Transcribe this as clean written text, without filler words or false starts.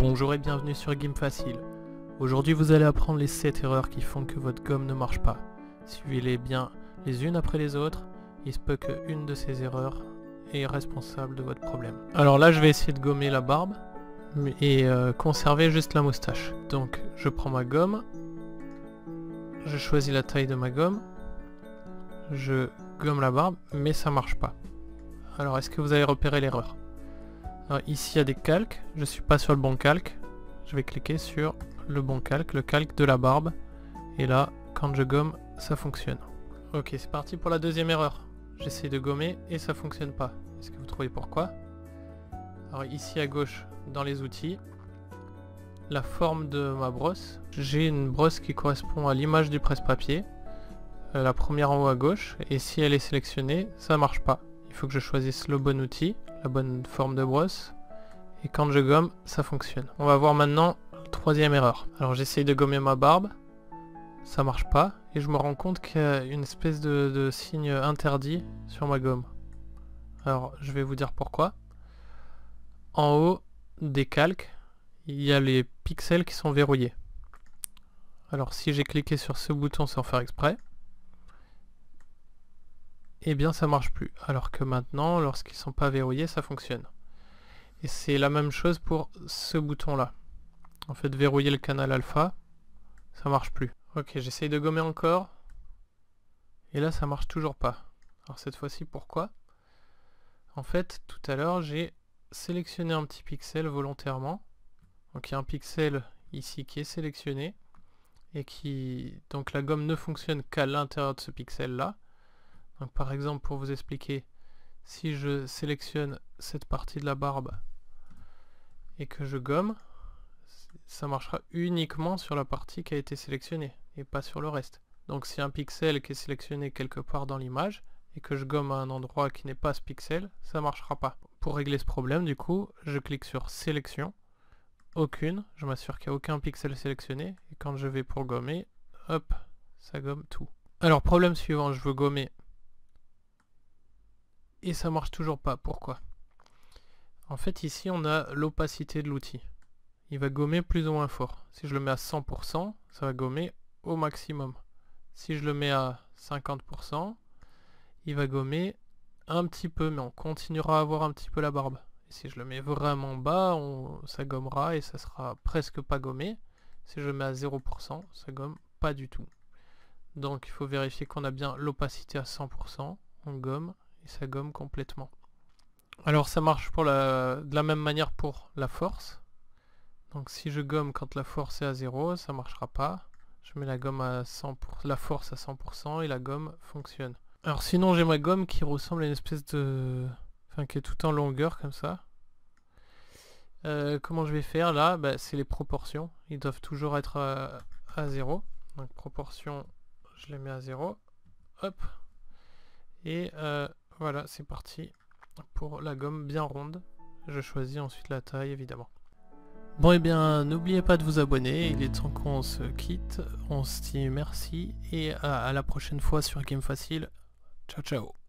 Bonjour et bienvenue sur Game Facile. Aujourd'hui vous allez apprendre les 7 erreurs qui font que votre gomme ne marche pas. Suivez-les bien les unes après les autres, il se peut qu'une de ces erreurs est responsable de votre problème. Alors là je vais essayer de gommer la barbe et conserver juste la moustache. Donc je prends ma gomme, je choisis la taille de ma gomme, je gomme la barbe mais ça marche pas. Alors est-ce que vous avez repéré l'erreur? Alors ici il y a des calques, je suis pas sur le bon calque, je vais cliquer sur le bon calque, le calque de la barbe, et là quand je gomme ça fonctionne. Ok, c'est parti pour la deuxième erreur, j'essaie de gommer et ça fonctionne pas. Est-ce que vous trouvez pourquoi? Alors ici à gauche dans les outils, la forme de ma brosse, j'ai une brosse qui correspond à l'image du presse-papier, la première en haut à gauche, et si elle est sélectionnée ça marche pas. Il faut que je choisisse le bon outil, la bonne forme de brosse, et quand je gomme, ça fonctionne. On va voir maintenant la troisième erreur. Alors j'essaye de gommer ma barbe, ça marche pas, et je me rends compte qu'il y a une espèce de signe interdit sur ma gomme. Alors je vais vous dire pourquoi. En haut des calques, il y a les pixels qui sont verrouillés. Alors si j'ai cliqué sur ce bouton sans faire exprès, eh bien ça marche plus, alors que maintenant lorsqu'ils sont pas verrouillés ça fonctionne. Et c'est la même chose pour ce bouton là. En fait verrouiller le canal alpha, ça marche plus. Ok, j'essaye de gommer encore, et là ça marche toujours pas. Alors cette fois-ci pourquoi? En fait tout à l'heure j'ai sélectionné un petit pixel volontairement, donc il y a un pixel ici qui est sélectionné, et donc la gomme ne fonctionne qu'à l'intérieur de ce pixel là. Donc par exemple, pour vous expliquer, si je sélectionne cette partie de la barbe et que je gomme, ça marchera uniquement sur la partie qui a été sélectionnée et pas sur le reste. Donc si un pixel qui est sélectionné quelque part dans l'image et que je gomme à un endroit qui n'est pas ce pixel, ça marchera pas. Pour régler ce problème, du coup, je clique sur sélection, aucune, je m'assure qu'il n'y a aucun pixel sélectionné, et quand je vais pour gommer, hop, ça gomme tout. Alors problème suivant, je veux gommer et ça marche toujours pas. Pourquoi? En fait ici on a l'opacité de l'outil. Il va gommer plus ou moins fort. Si je le mets à 100%, ça va gommer au maximum. Si je le mets à 50%, il va gommer un petit peu, mais on continuera à avoir un petit peu la barbe. Et si je le mets vraiment bas, ça gommera et ça sera presque pas gommé. Si je le mets à 0%, ça gomme pas du tout. Donc il faut vérifier qu'on a bien l'opacité à 100%, on gomme, et ça gomme complètement. Alors ça marche de la même manière pour la force. Donc si je gomme quand la force est à 0, ça marchera pas. Je mets la gomme à 100%, la force à 100% et la gomme fonctionne. Alors sinon j'ai ma gomme qui ressemble à une espèce de... Enfin qui est tout en longueur comme ça. Comment je vais faire là? C'est les proportions. Ils doivent toujours être à 0. Donc proportions, je les mets à 0. Hop. Et voilà, c'est parti pour la gomme bien ronde. Je choisis ensuite la taille évidemment. Bon et bien n'oubliez pas de vous abonner, il est temps qu'on se quitte. On se dit merci et à la prochaine fois sur Game Facile. Ciao ciao.